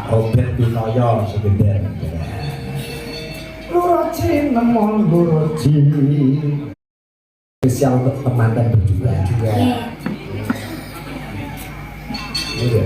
Robert Pinoyo segeder. Luroci nemon luroci. Spesial untuk teman-teman berdua. Iya.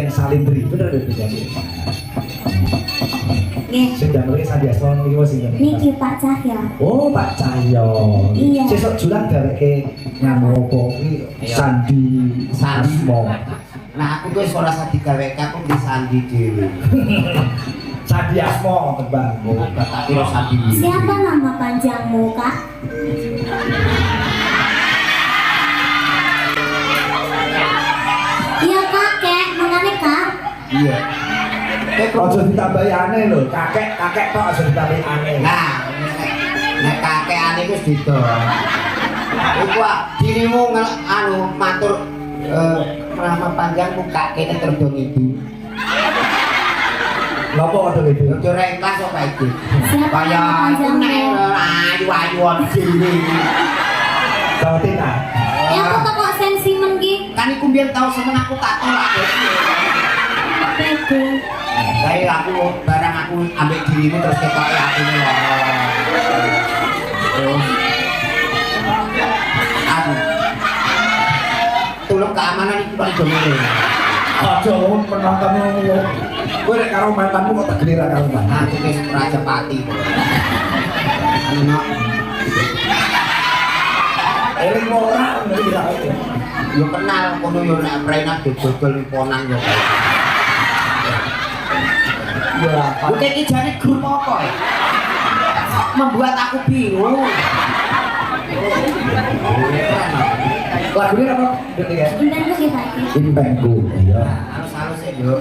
Salindri, bener deh jadi. Sudah mulai Sandiasmo niki wis sinten? Niki Pak Cahyo. Oh, Pak Cahyo. Iya. Sesuk julan dheweke nganu apa iki Sandi Asmo. Nah, aku tuh ora sadi gaweke aku di Sandi dhewe. Sandi Asmo tebang. Oh, tak kira Sandi. Siapa nama panjangmu, Kak? Iya, Kakek, mangane Kak. Iya. Aja ditambahi aneh lho, kakek tok aja ditambahi aneh. Nah, nek kakek aneh wis beda. Iku dirimu anu matur nama panjangmu kakek terbang itu. Lapa kok gitu? Ojo rek ikhlas kok iki. Kaya ayu-ayuan dhewe. Sautina. Ya aku toko sensi mengi. Kan iku biyen tau seneng aku tak tolak. Pego. Saya aku barang aku ambil dirimu terus ketoke atine loro. Terus aku tulung keamanan iki paling domene. Aja penontonmu ngono. Kowe nek karo mantanmu kok tak gelira karo mantan. Aku wis Raja Pati. Ana eling ora ngene ya. yo kenal kono yo nek prenak dodol ponan yo kae. Ya, oke iki jane grup apa ya? Membuat aku bingung. Lagunya apa? Gitu ya? Impengku kita. Impengku. Iya. Halus-halus ya, Yuk.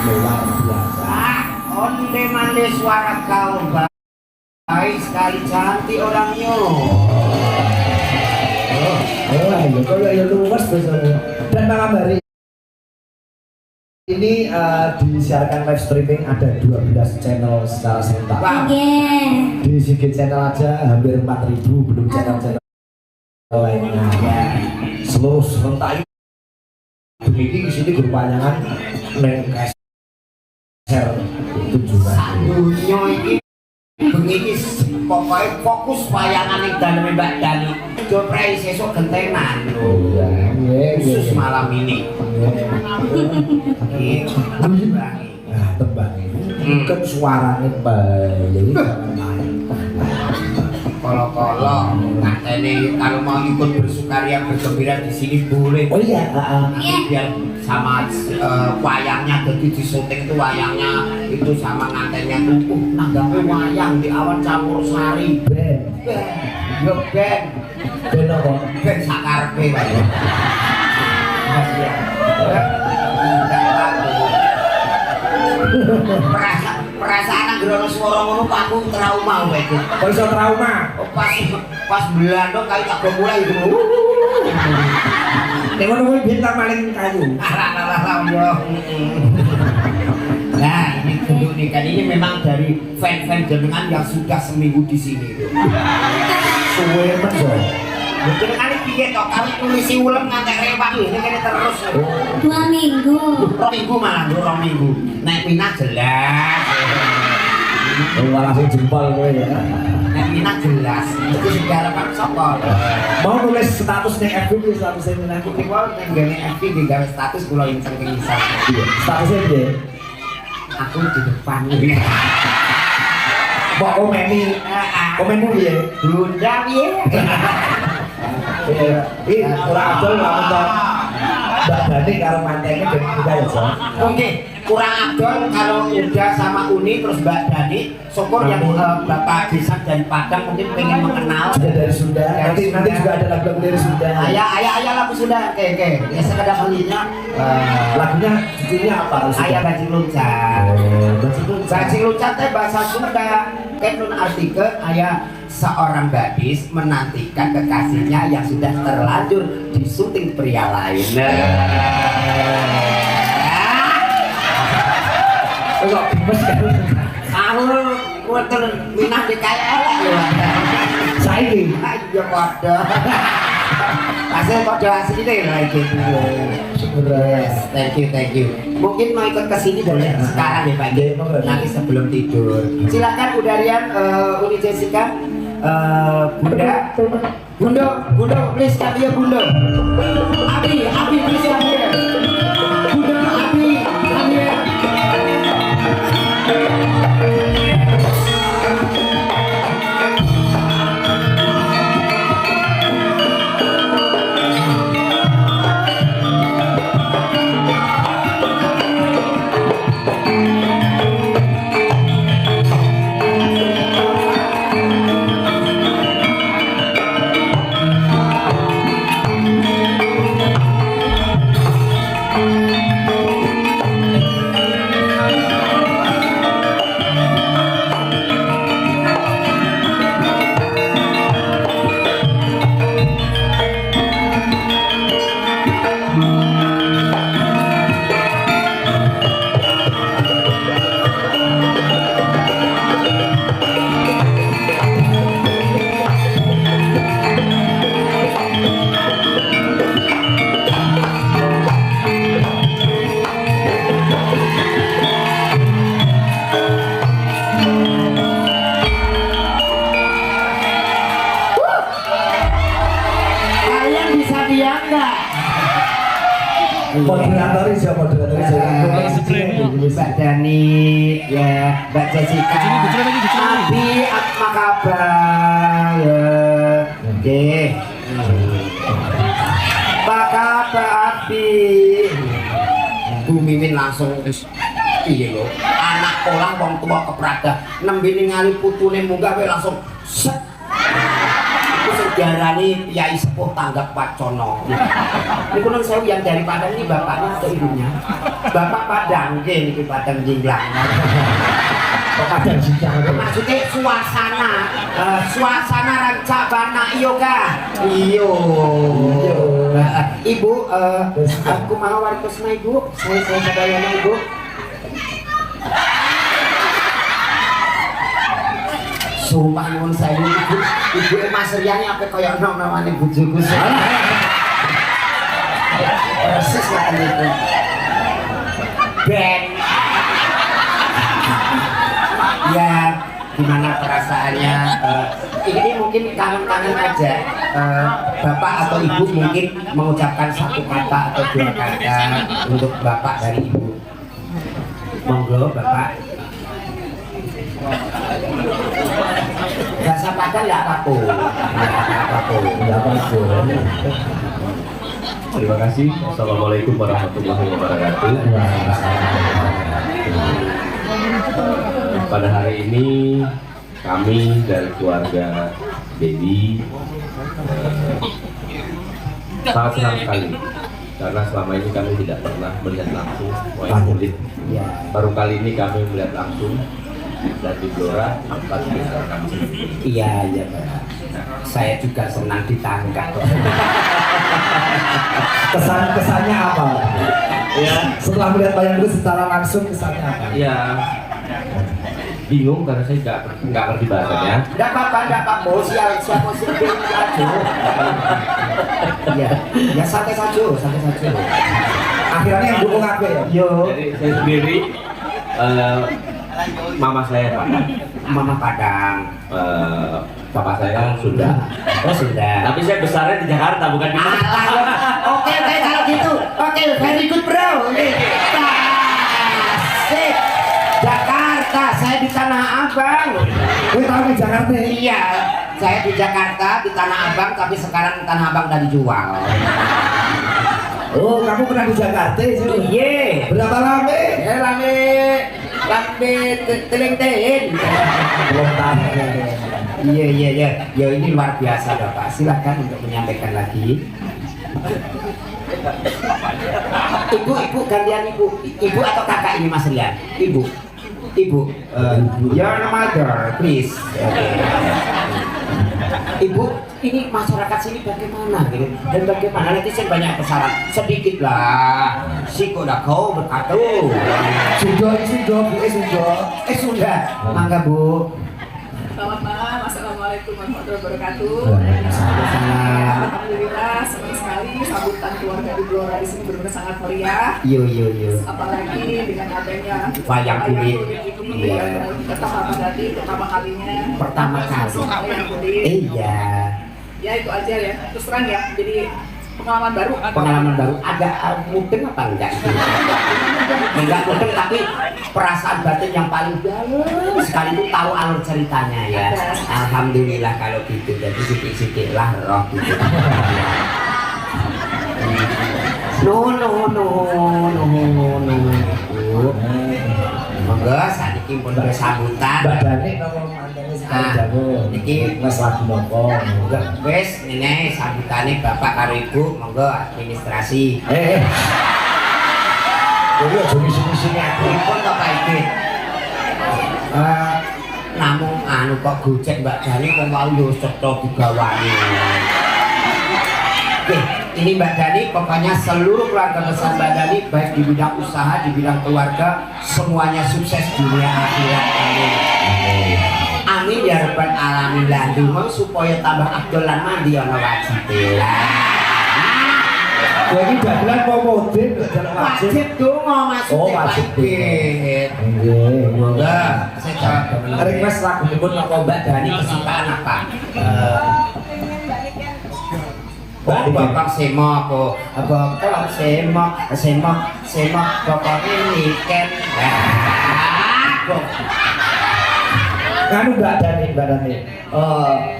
luar biasa. Onde mande suara kau baik sekali, cantik orangnya. Ayo, kalau ya luas tuh semua. Dan malam hari ini disiarkan live streaming ada 12 channel secara serentak. Oke. Di Sigit channel aja hampir 4.000, belum channel-channel lainnya. Seluruh serentak ini di sini grup wayangan neng share tujuan. Dunia ini begini pokoknya fokus wayangan yang dalam Mbak Dani. Joprai sesok gentenan loh. Khusus malam ini. Nah, tembang ini kan suaranya balik. Kalau katanya kalau mau ikut bersukaria bergembira di sini boleh. Oh iya, Nanti biar sama wayangnya, jadi di syuting itu wayangnya itu sama ngantennya tuh nanggapnya wayang di awan campur sari. Ben, Yo ben apa? ben sakarpe wae. Perasaan anggere swara ngono Pak aku trauma wae itu. Kok iso trauma? Pas belanda kali tak mulai itu. Nek ngono kuwi bintang maling kayu. Nah, ini gendut nikah ini memang dari fan-fan jenengan yang sudah seminggu di sini. Suwe men yo. Mungkin kali piye toh kali tulisi ulang ngantek rewak ini kene terus. 2 minggu. 2 minggu malah 2 minggu. Nek pinah jelas. Malah sing jempol kowe ya. Nek pinah jelas. Itu segala kan sapa. Mau nulis status ning FB iki status ning aku. Kuwi nek ngene FB digawe status kula inceng kenisah. Iya, statusnya piye? Aku di depan. Mbok komenmu piye? Bunda piye? Iya, ora adol lamun to. Mbak Dani karo mantenge ben kita ya, Jon. Oke, kurang adol kalau udah sama Uni terus Mbak Dani, syukur yang Bapak Desa dan Padang mungkin pengen mengenal. Juga dari Sunda. Nanti juga ada lagu dari Sunda. Ayah lagu Sunda. Oke. Ya sekedar kalinya Lagunya judulnya apa? Ayah Bajing Luncat. Bajing Luncat teh bahasa Sunda. Kenun artikel ayah seorang gadis menantikan kekasihnya yang sudah terlanjur di syuting pria lain. Kok gemes kan? Aku kuwatir minah di KL ya. Saiki. Ayo padha. Hasil padha asline lah iki. Yes, thank you. Mungkin mau ikut ke sini boleh sekarang ya Pak. Nanti sebelum tidur. Silakan Udarian Uni Jessica. Bunda, please come here Bunda. Abi, please come here. Bunda, Abi, come here. Moderator siapa moderator Mbak Dani, ya Mbak Jessica, Abi, apa kabar? Ya, oke. Apa kabar Abi? Bu Mimin langsung iya lho, anak orang wong tua keprada nembe ningali putune munggah wae langsung set. Iku sejarahnya Kiai Sepuh Tanggap Wacono. Niku nun sewu yang dari Padang ini bapaknya atau ibunya? Bapak Padang, niki Padang Jinglang. kok Padang Jinglang Maksudnya suasana rancabana iyo kah? Iyo. Ibu, aku mau wartosna ibu. Saya sedayana ibu. Sumpah nyuwun saya ibu Mas Riani apa kaya nom-nomane bojoku. Persis lah itu. Ben. Ya, gimana perasaannya? Ini mungkin kangen-kangen aja. Bapak atau ibu mungkin mengucapkan satu kata atau dua kata untuk bapak dari ibu. Monggo bapak. Bahasa Padang nggak apa-apa. Terima kasih. Assalamualaikum warahmatullahi wabarakatuh. Pada hari ini kami dari keluarga Dedi sangat senang sekali karena selama ini kami tidak pernah melihat langsung wayang kulit. Baru kali ini kami melihat langsung dan di Blora tempat besar kami sendiri. Iya Pak. Saya juga senang ditangkap. kesannya apa? Ya, Setelah melihat wayang kulit secara langsung kesannya apa? ya bingung karena saya nggak ngerti bahasanya. Enggak apa-apa, siapa sih aja. Ya santai saja. Akhirnya yang dukung apa ya? Yo, Jadi saya sendiri, mama saya Padang, Mama Padang. papa saya Sunda. Oh sudah. Tapi saya besarnya di Jakarta bukan di Padang. Oke kalau gitu. Oke, very good bro. Sip. Jakarta, saya di Tanah Abang. Gue tahu di Jakarta. Iya, saya di Jakarta di Tanah Abang, tapi sekarang Tanah Abang udah dijual. Oh, kamu pernah di Jakarta sih? Iya. Berapa lama? Lambe teling-teling. Belum tahu. Iya. Ya ini luar biasa Bapak. Silakan untuk menyampaikan lagi. Ibu gantian ibu atau kakak ini Mas Rian? Ibu. Your mother, please. Ibu, ini masyarakat sini bagaimana gitu? Dan bagaimana netizen banyak pesanan sedikit lah. Siko dah kau berkata. Sudah. Mangga Bu. Selamat malam, assalamualaikum warahmatullahi wabarakatuh. Waalaikumsalam. Alhamdulillah, senang sekali sambutan keluarga di Blora di sini benar-benar sangat meriah. Yo. Apalagi dengan adanya Wayang kulit. itu memberikan kita Pak Dadi pertama kalinya. Pertama kali. Wayang kulit. Iya. Ya itu aja ya. Terus terang ya. Jadi pengalaman baru. Pengalaman baru agak mungkin apa enggak? Enggak mungkin tapi perasaan batin yang paling dalam sekali itu tahu alur ceritanya ya. Alhamdulillah kalau gitu. Jadi sedikit lah roh gitu. No. Monggo saniki pun sambutan. Badane ngomong antene sekali jago. Niki Mas lagi nopo. wes ini sambutane Bapak karo Ibu monggo administrasi. Jadi aja misi-misine aku. Pripun kok Pak Iki? Namung anu kok gojek Mbak Dani kok mau yo setho digawani. Oke, ini Mbak Dani pokoknya seluruh keluarga besar Mbak Dani baik di bidang usaha, di bidang keluarga semuanya sukses dunia akhirat. Amin ya rabbal alamin lan dumong supaya tambah abdul lan mandi ana wajibe. Jadi dagelan mau modin dalam wajib. Wajib donga maksudnya wajib. Nggih. Monggo saya jawab. Request lagu Ibu nopo Mbak Dani kesukaan apa? Oh, bakal semok kok. Bakal semok bakal ini kan. Kan Mbak Dani,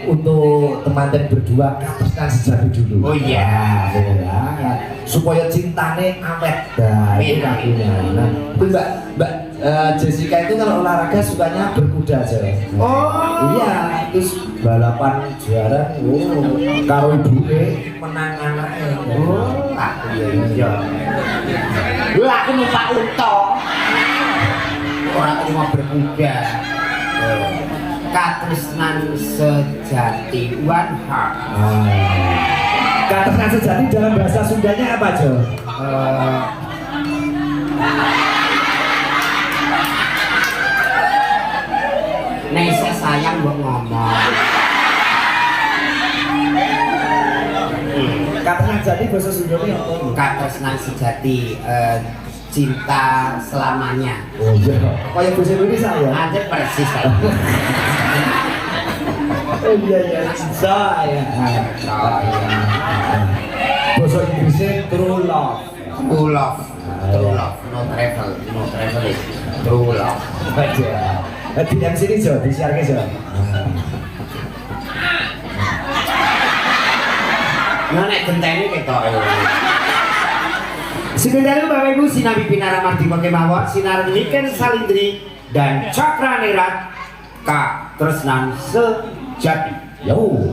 untuk teman-teman berdua katuskan sejati dulu. Oh iya. Ya, supaya cintane awet. Nah, itu lagunya. Nah, itu Mbak Jessica itu kalau olahraga sukanya berkuda aja. Oh Iya, terus balapan juara, karo ibuke menang anaknya. Oh, aku iya. Lah aku numpak unta. Orang cuma berkuda. Katresnan sejati one heart. Katresnan sejati dalam bahasa Sundanya apa, Jo? Nesa sayang gua ngomong. Katresnan sejati bahasa Sundanya apa? Katresnan sejati cinta selamanya. Oh iya, kayak bahasa Indonesia ya? Ada persis kan. Oh iya, bisa ya. Bahasa Inggrisnya true love. True love, no traveling, true love. Aja. Di yang sini Jo, di siarnya Jo. Nah nek genteni ketok. Sekedar Bapak Ibu Sinabi Pinara Marti Kemawon, Sinar Niken Salindri dan Cakra Nerat Katresnan Sejati. Yo.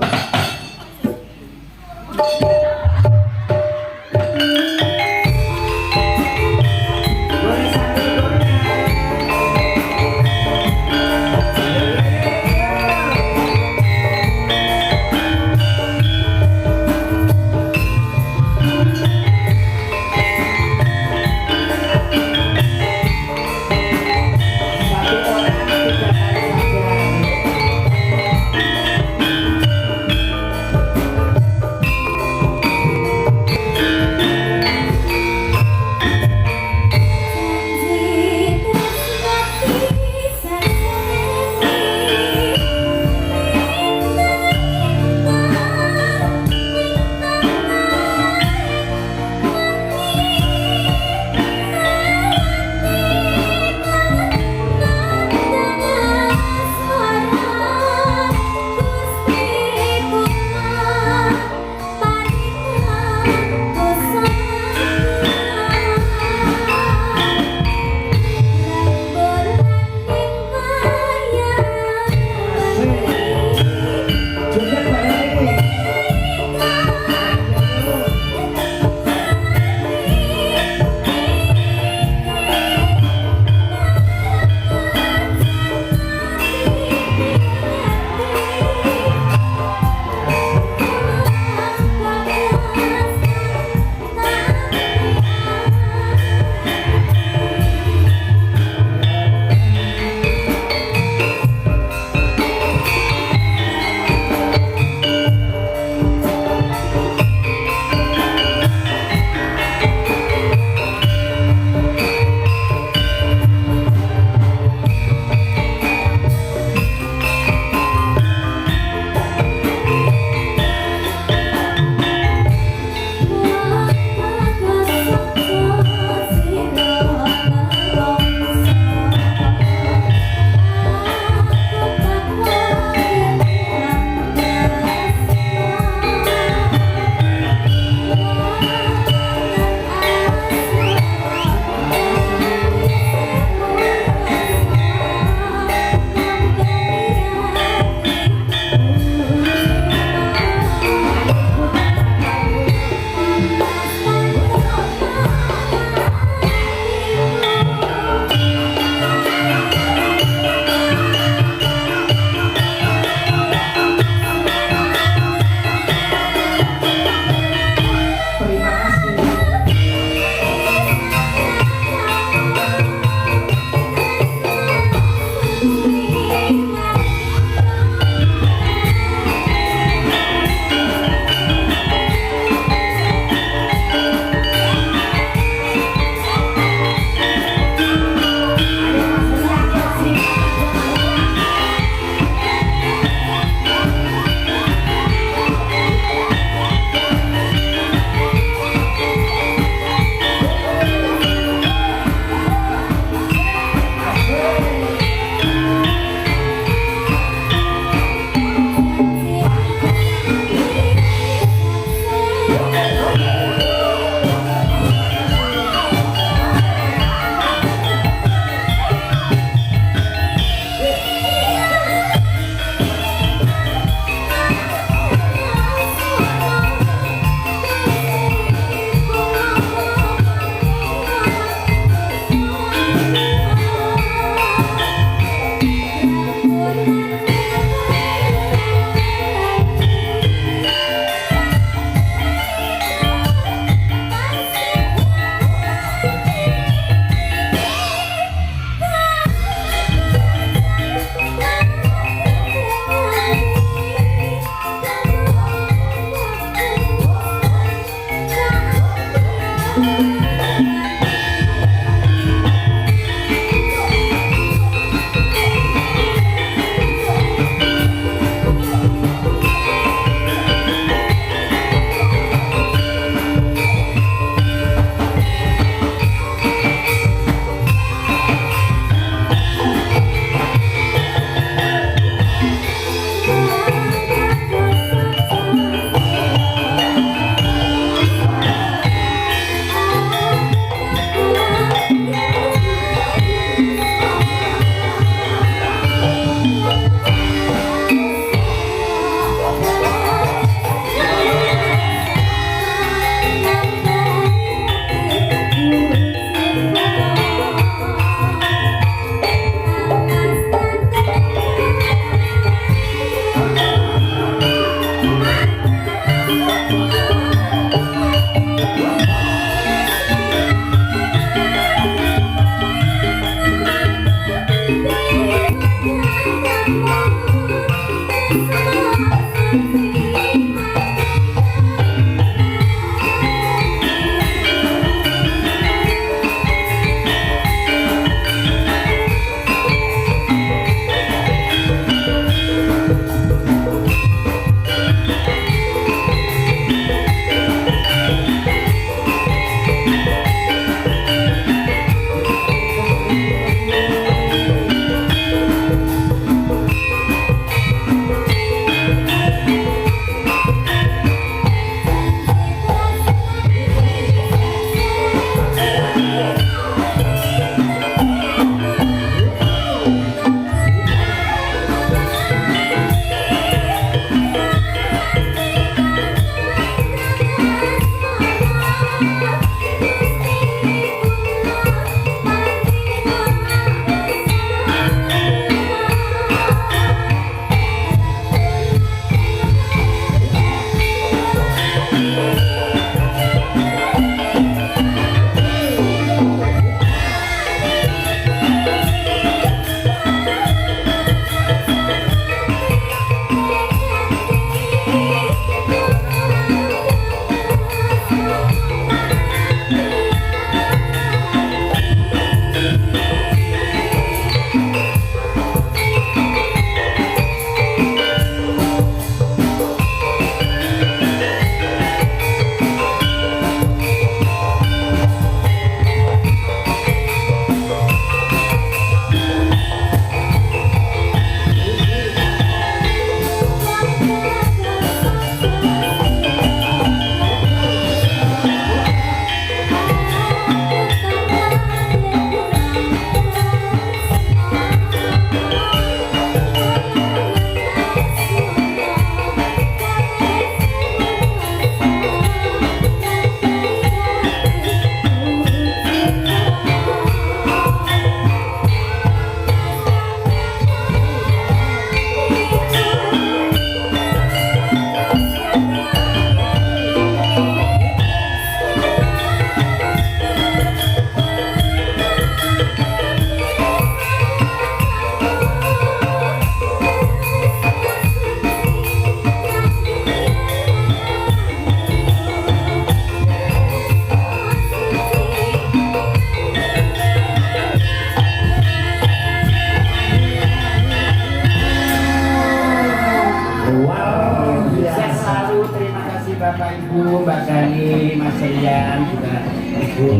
ibu, Mbak Dani, Mas Rian juga ibu.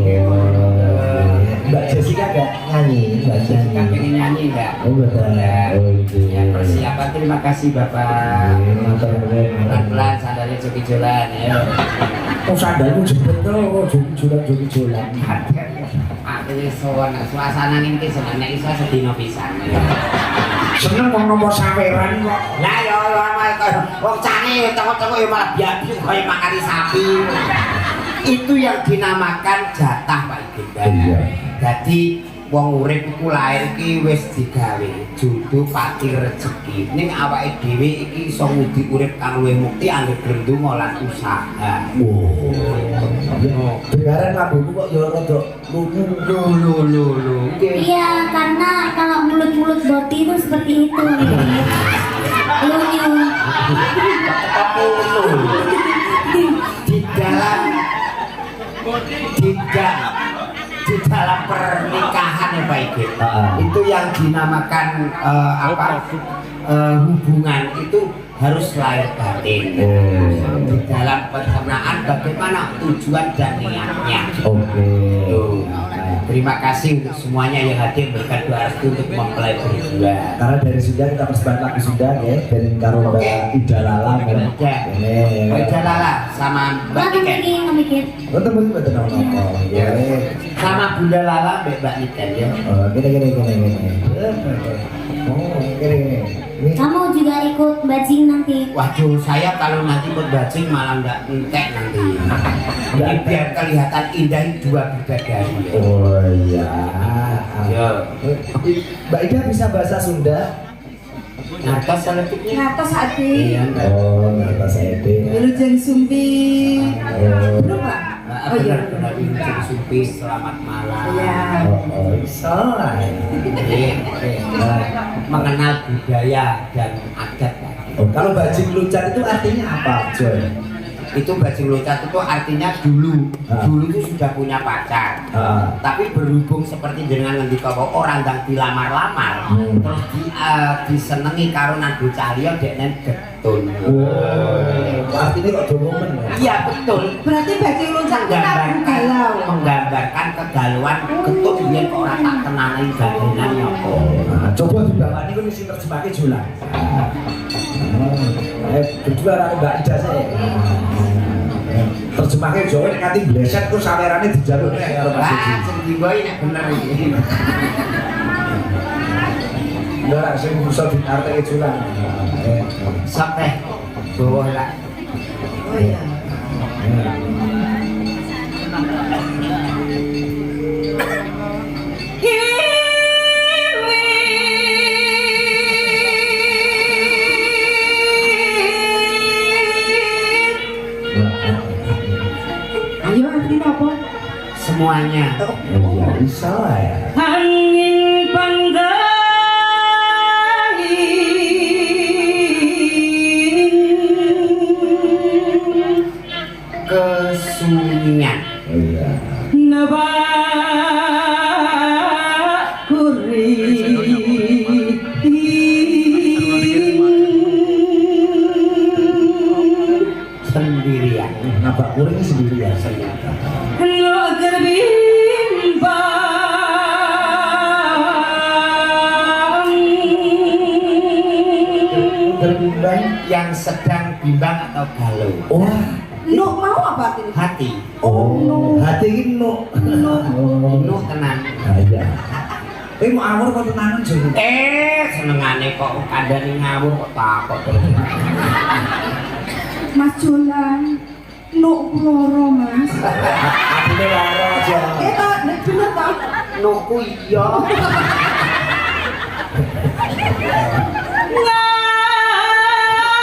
Mbak Jessica gak nyanyi? Mbak Jessica Jessica pengen nyanyi enggak? Oh betul. Ya. Oh itu. Ya, persiapan terima kasih Bapak. Pelan-pelan sandalnya joki-jolan ya. Oh sandalmu jemput tuh, joki-jolan. Akhirnya sowan suasana ini sebenarnya iso sedino pisan. Seneng mau nomor saweran kok. Lah yo wong cane tengok-tengok yo malah biabi kaya makani sapi. Itu yang dinamakan jatah Pak Ibunda. Iya. Jadi wong urip iku lair iki wis digawe judu pati rezeki. Ning awake dhewe iki iso ngudi urip kang luwih mukti anggere glendung lan usaha. Dengaran laguku kok ya rada Lu. Iya, karena kalau mulut-mulut Boti itu seperti itu. Lunyu. Di dalam pernikahan ya Pak Ibu. Itu yang dinamakan hubungan itu harus lahir batin. Di dalam perencanaan bagaimana tujuan dan niatnya. Oke. Tuh. Terima kasih untuk semuanya yang hadir berkat doa restu untuk mempelai berdua. Karena dari Sunda kita persembahan lagu Sunda ya, dan karo Mbak Ida Lala kan. Ida Lala sama Mbak Niken. Mikir. Oh temen betul nopo. Ya. Sama Bunda Lala Mbak Niken ya. Oh, gini. Oh, gini. Kamu juga ikut bajing nanti. Waduh, saya kalau nanti berbajing malah nggak entek nanti. Jadi biar kelihatan indah dua bidadari. Oh iya. Ya. Mbak Ida bisa bahasa Sunda? Ngertos selektifnya. Ngatos hati. Iya. Oh, nggak saya Wilujeng Sumpi. Bener Pak? Oh iya, benar Wilujeng Sumpi, selamat malam. Iya. Oh, salah. Mengenal budaya dan adat. Oh, kalau bajing lucat itu artinya apa, Joy? Itu bajing loncat itu artinya dulu itu sudah punya pacar, tapi berhubung seperti dengan nanti kalau orang yang dilamar-lamar terus disenengi karo nanggo cahya deknen getun. Artinya kok domomen ya? Iya betul. Berarti bajing loncat menggambarkan kegalauan getun biyen kok ora tak kenali gawenan nyapa. Coba dibawa ini kan isi terjemahnya Julan. Berdua karo Mbak Ida saya. Terjemahnya Jawa nanti bleset terus sawerannya dijalurnya karo Mas Suci. Sing digoyi nek bener iki. Enggak, saya bisa diartikan Julan. Sok teh. Bawa lah. Oh iya. Ayo artinya apa? Semuanya. Ya bisa lah ya. Angin panggaing Kesunyian. Oh iya. nebak kuring Sendirian. Nabak kuring sendirian. lo Terbimbang. Yang sedang bimbang atau galau. Wah. Nuk mau apa artinya? Hati. Oh, hati ini no. Nuh tenang. Iya. Mau awur kok tenangan jadi. Senengane kok kandhane ngawur kok takut terus. Mas Jolan Nuk loro mas Artinya laro aja. Nek bener tau Nuhku iya.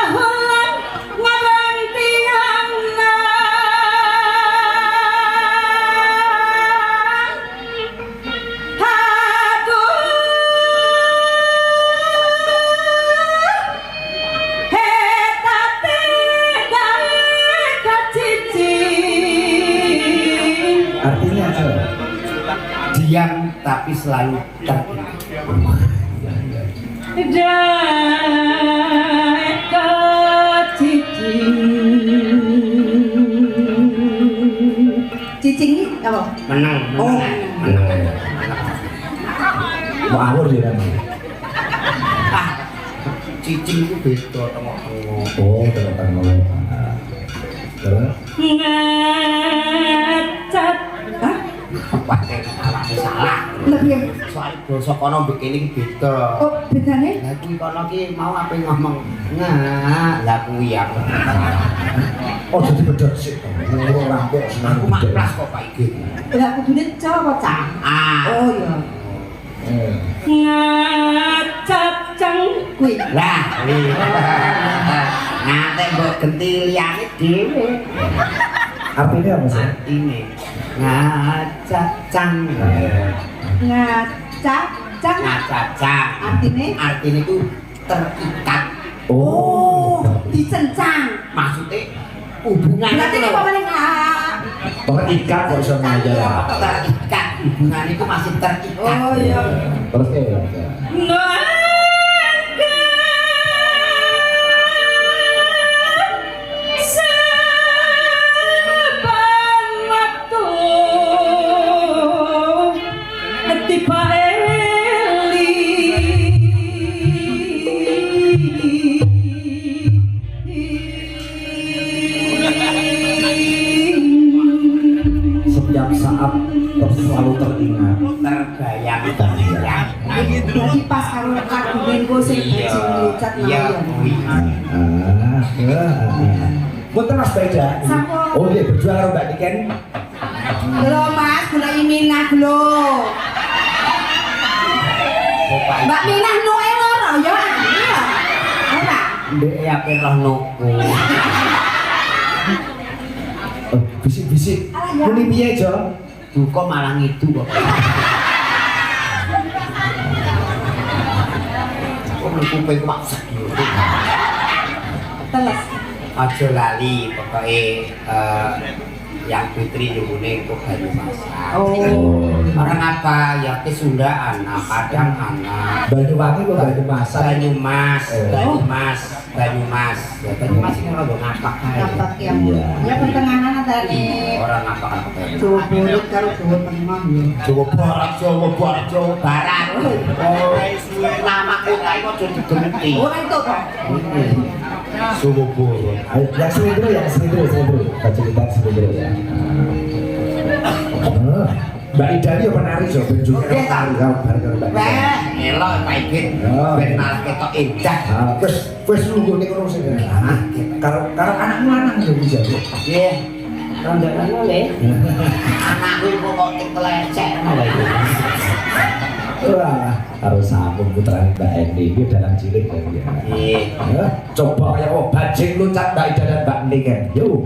Ngahulan ngabantian Artinya apa? Diam tapi selalu terdiam. Oh. Mau awur ya kan? Ah, cicing itu beda tengok-tengok. Oh, tengok-tengok. Terus? Ngecat. Hah? Pakai awaknya salah. Lebih. Soal basa kono bikin iki beda. Oh, bedanya? Lah kuwi kono ki mau apa ngomong. Nah, lah kuwi aku. Oh, jadi beda sih. Ngurung rambut senang. Aku maklas kok Pak iki. Lah kudune cowok cah. Ah. Oh iya. Ngacap cang kuwi. Lah, ngate mbok genti liyane dhewe. Artinya apa sih? Artine ngacacang. Ngacap cang. Ngacacang. Artine ku terikat. Oh, dicencang. Maksudnya hubungan Berarti itu apa meneh Terikat kok bisa aja ya. terikat, hubungan itu masih terikat. Oh iya. Terus ya. Setiap saat selalu teringat. Terbayang. Jadi pas karo lagu Bengo sing dicat Iya. Mboten Mas Beda. Sapa? Oh iya berjuang karo Mbak Niken. Lho Mas, gula Minah lho. Mbak Minah noe loro ya. Iya. Ora. Ndek ape roh nuku. Oh, bisik-bisik. Muni piye, Jo? Duka malah ngidu kok. Kok kuping maksud. Teles. Aja lali pokoke yang putri nyuwune kok banyu masak. Oh. Orang apa ya kesundaan, Padang anak. Banyuwangi kok banyu masak. Banyumas, Oh. Banyumas, Banyumas. Ya Banyumas ini rada ngapak kae. Dapat ya. Iya. Ya pertengahan antara Orang ngapak-ngapak kae. Jawa Barat karo Jawa Tengah ya. Jawa Barat, Jawa Barat, Jawa Barat. Oh, nama kota itu aja digenti. Ora itu kok. Jawa Barat. Ayo, yang sini dulu, baca kita sini dulu ya. Mbak Ida ini penari Jo, benjungnya Iya, penari karo Mbak Ida. Wah, elok Pak Igit. Oh. Ben malah ketok indah. Wes nunggu ning ngono sing. Karo anakmu lanang yo bisa. Nggih. Rondo ngono le. Anakku kok kelecek ngono lho. Wah, harus sambung putrane Mbak Endi iki dalam cilik ya. Nggih. Coba kayak bajing loncat Mbak Ida dan Mbak Niken. Yuk.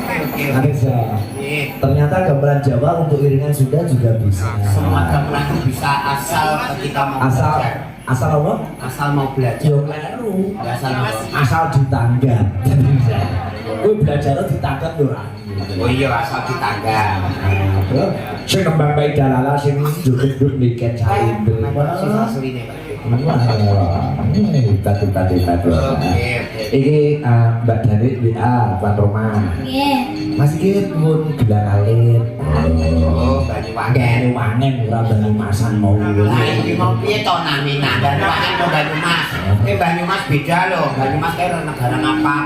Oke. Anissa. Ternyata gamelan Jawa untuk iringan Sunda juga bisa. Semua gamelan bisa asal kita mau Asal belajar. asal apa? Asal mau belajar. Yo kleru. Asal mau. Asal ditanggap. Kowe belajar ditanggap yo ora. Oh iya asal ditanggap. Sing kembang baik dalala sing nduk-nduk niket cari itu. Sisa suline Pak. Hebat. Oke. Iki Mbak Dani WA Tuan Roma. Nggih. Mas iki mun gelang alit. Oh, Banyuwangen. Banyuwangen ora Banyumasan mau. Lah iki mau piye to namina Banyuwangen kok Banyumas. Banyumas beda loh. Banyumas kayak negara apa?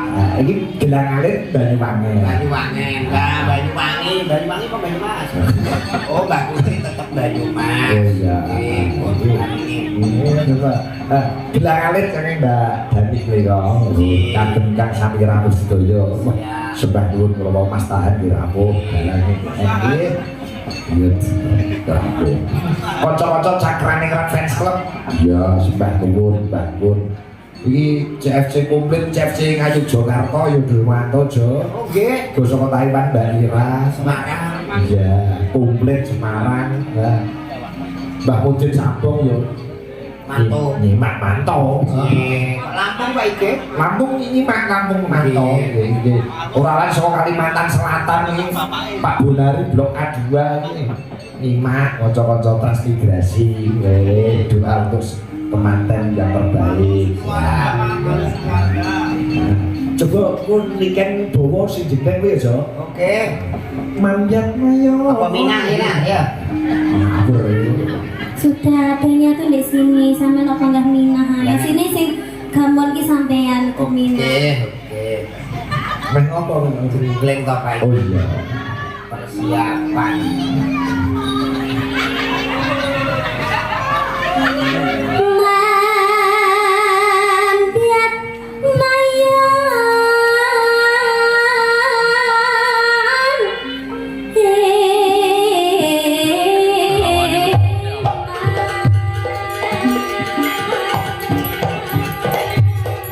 Iki gelang alit Banyuwangen. Banyuwangen. Lah Banyuwangi kok Banyumas. Oh, Mbak Putri tetap Banyumas. Oh iya. Coba. Gelang alit kene Mbak Dani mlira. Kagem Kang Samira Sedaya. Sembah nuwun kula Mas Tahan dirampung dalange nggih. Iya. Dirampung. Kanca-kanca cakrane Kran Fans Club. Ya, sembah nuwun, Mbah Pun. Iki CFC komplit CFC Ngayu Jakarta yo Durmanto Jo. Oh, nggih. Go saka Taiwan Mbak Ira. Semarang. Iya, komplit Semarang. Nah. Mbah Mudin Sampung yo. Manto. Nyimak Manto. Lampung Pak iki. Lampung ini Lampung Manto. Nggih. Ora lain saka Kalimantan Selatan iki Pak Bonari Blok A2 iki. Nyimak kanca-kanca transmigrasi. Doa untuk kemanten yang terbaik. Coba pun liken bawa sing jengkeng kuwi aja. Oke. Manjat mayo. Apa minang ya? Ngabur. Sudah adanya tuh di sini sampai apa enggak minah. Ya sini sing gambar ki sampean ke minah. Oke. Meh apa men Gleng to Pak. Oh iya. Persiapan. Manjat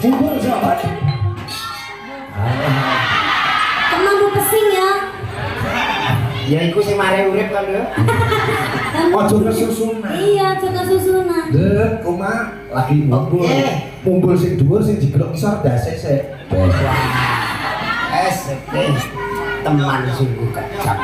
Bubur sahabat. Kemampu pesing ya. Ya iku sing mare urip kan lho. Ojo kesusunan. Iya, coba susunan. Dek, oma lagi ngumpul. Oke. Ngumpul sing dhuwur sing digelok isor dase sik. SP teman sungguh kacak.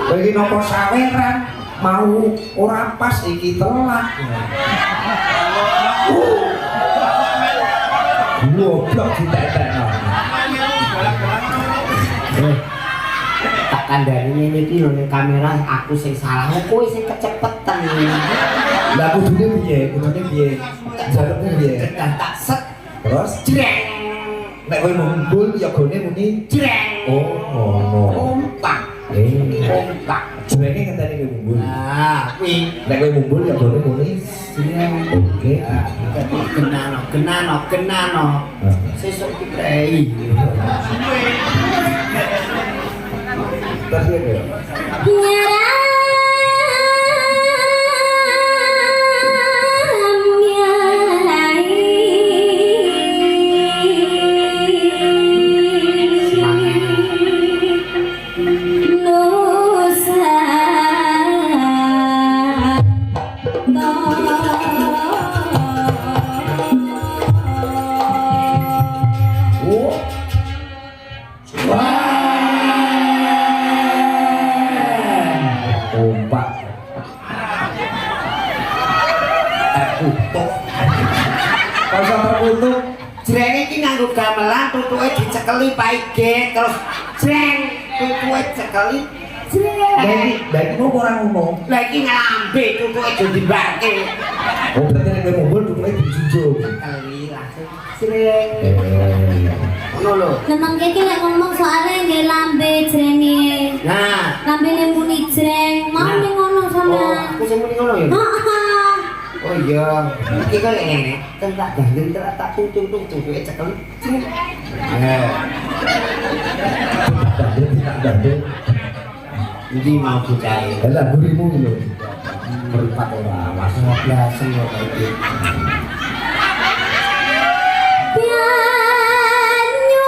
Bagi nopo saweran mau ora pas iki telat. Goblok ditetekno. Tak kandhani ngene iki lho ning kamera aku sing salah, kowe sing kecepetan. Lah kudune piye? Kudune piye? Jalukne piye? Tak set Terus jreng. nek kowe ngumpul ya gone muni. Jreng. Oh, ngono. Kompak. Kompak. Jenenge ngenteni kowe ngumpul. Nah, kuwi Nek kowe ngumpul ya gone muni. jreng. Oke. Genano. Sesuk ki prei. Terus ya. Kompak. Terkutuk. Kalau terkutuk, Jreng iki nganggo gamelan tutuke dicekeli paige terus jreng tutuke cekeli jreng. dari mau orang ngomong. Lah iki nglambe tutuke do dibake. Oh berarti nek kowe ngumpul tutuke dijunjung. Cekeli langsung jreng. ngono. Nemang iki lek ngomong soalnya nggih lambe jrenge. Nah, Lambe ne muni jreng, mau ning ngono oh, sama. aku sing muni ngono ya. Heeh. Oh iya, iki kok ngene. Tak gandeng tak tung duwe cekel. Bandel. Jadi mau bucai. Lah gurimu lho. Meripat ora awas. Ngoblasen kok iki. Pianyu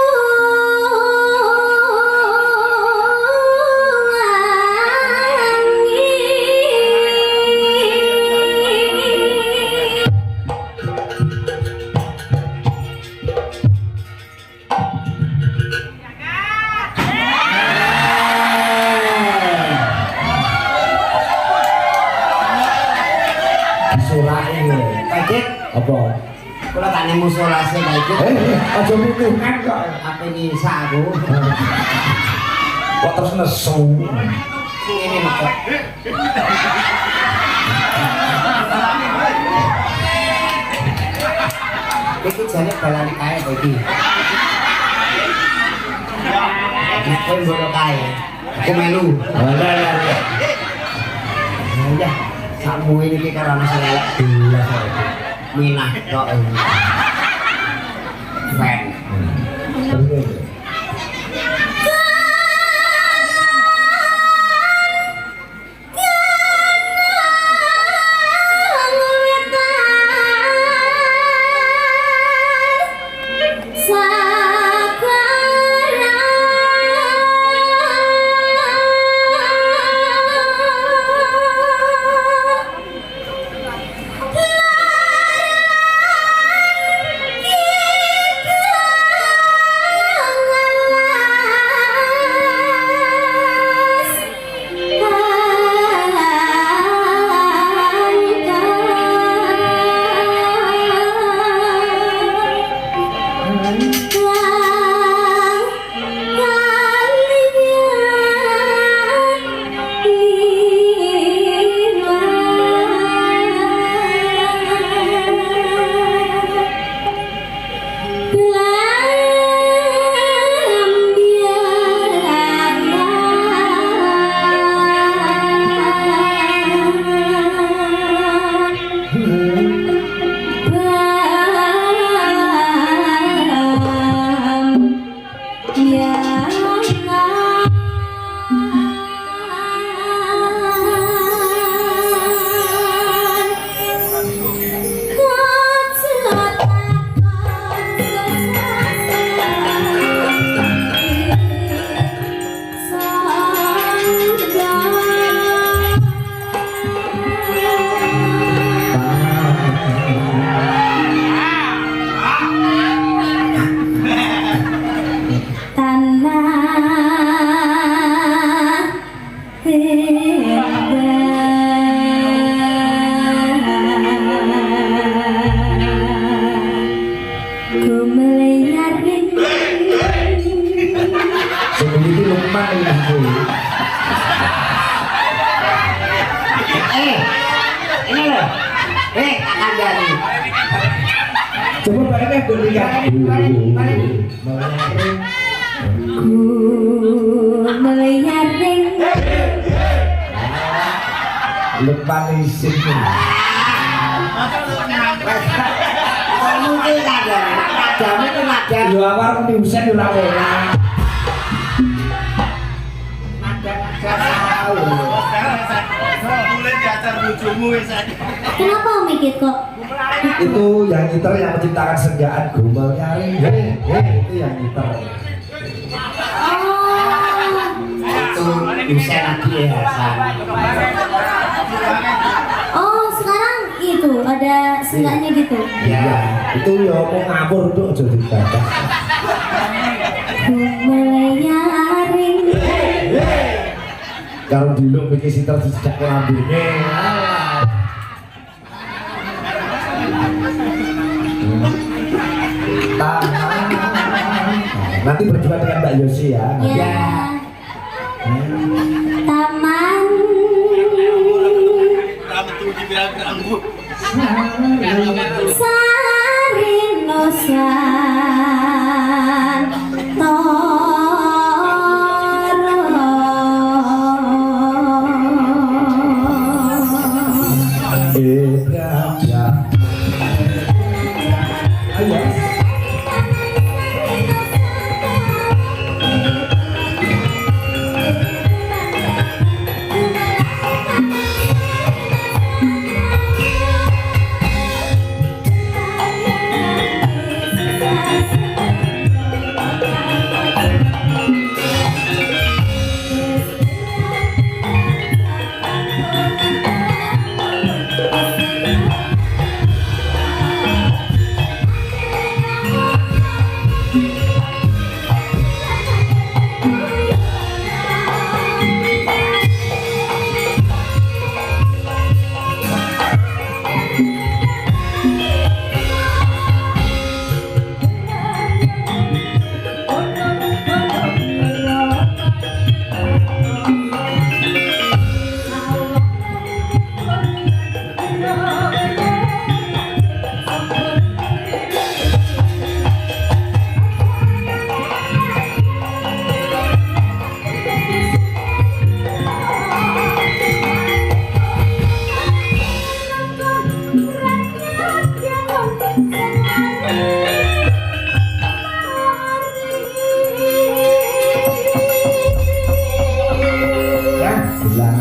Surai lho. Kaget, Apa? kula tak nemu solase kaget. Aja mutuhan kok. Apa ini aku? Kok terus nesu. Ini kok. Iki jane balane kae kok iki. Aku mbok kae. Aku melu. Lah. Ya, sakmu ini karo ana sing elek belas iki. Minah tok. Fan. Ini loh. Akan dari. Coba baliknya berikan. Meliharing Lepas isin. Mungkin ada. Jamu itu ada. Lu awal diusen ora ora. kenapa Om Ikit kok? Itu yang gitar yang menciptakan senjaan gombal nyaring. Itu yang gitar. Itu bisa lagi ya Hasan. Oh sekarang itu ada senggaknya gitu. Iya, itu ya mau ngabur tuh aja dibatas. Meliharing Kalau dulu bikin sitar sejak lambene. Nanti berdua dengan Mbak Yosi ya. ya. Taman Sarinosan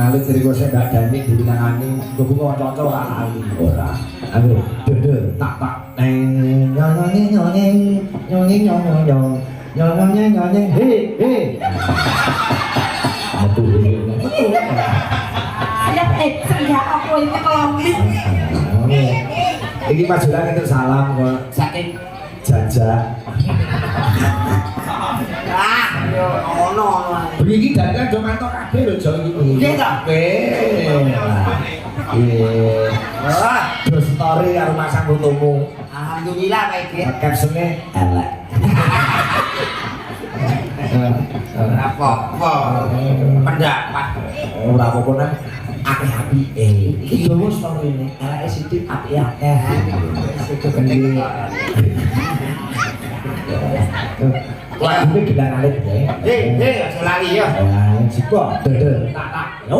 alit dari gue saya gak dani di binangani gue buka cocok kan alit ora aku dede tak neng nyonyeng he betul Saya aku ini kelomit. ini pajulan itu salam kok Saking jajak yo ono. begini dan kan cuma tok kabeh lho jo iki Iya, Kak. wah terus story karo masang fotomu Alhamdulillah Pak Iki. captionnya elek Apa? Pendapat. ora apa-apa nang api-api iki dhewe story ini eleke sithik api-api itu gede wah ini gelang alit ya Aja lali ya. ya siko dede tak yo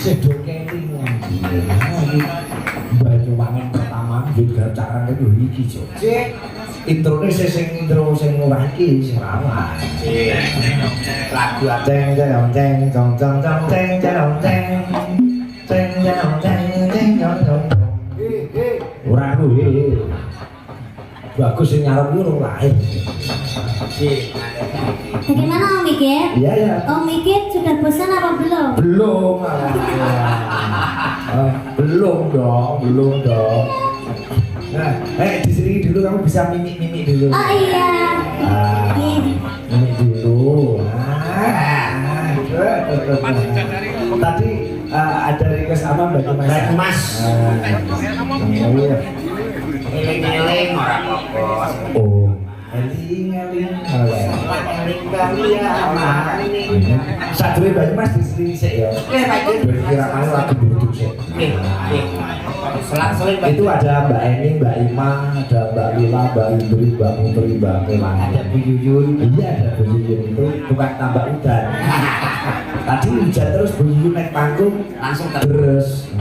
Sedok kelingan. Banyuwangen pertama juga cara itu iki, Cuk. Introne sing intro sing ora iki sing rawan. Lagu apa? Ceng ceng ceng cong cong cong ceng ceng ceng ceng ceng ceng ceng cong cong. Ora kuwi. Bagus sing ngarep ku ora lain. Bagaimana Om Mikit? Iya ya. Om Mikit sudah bosan apa belum? Belum. Belum dong. Nah, di sini dulu kamu bisa mimik dulu. Oh iya. Mimik dulu. Tadi ada request apa Mbak Mas? Mbak Mas. Iya. Eling-eling orang kokos. Oh, eling. Sadure Mbak Mas di sini sik ya. Kira kali lagu butuh sik. Selang-seling Itu ada Mbak Eni, Mbak Ima, ada Mbak Lila, Mbak Indri, Mbak Putri, Mbak Melang. ada Bu Yuyun. Iya ada Bu Yuyun itu bukan tambah hujan. Tadi hujan terus Bu Yuyun naik panggung Langsung terus.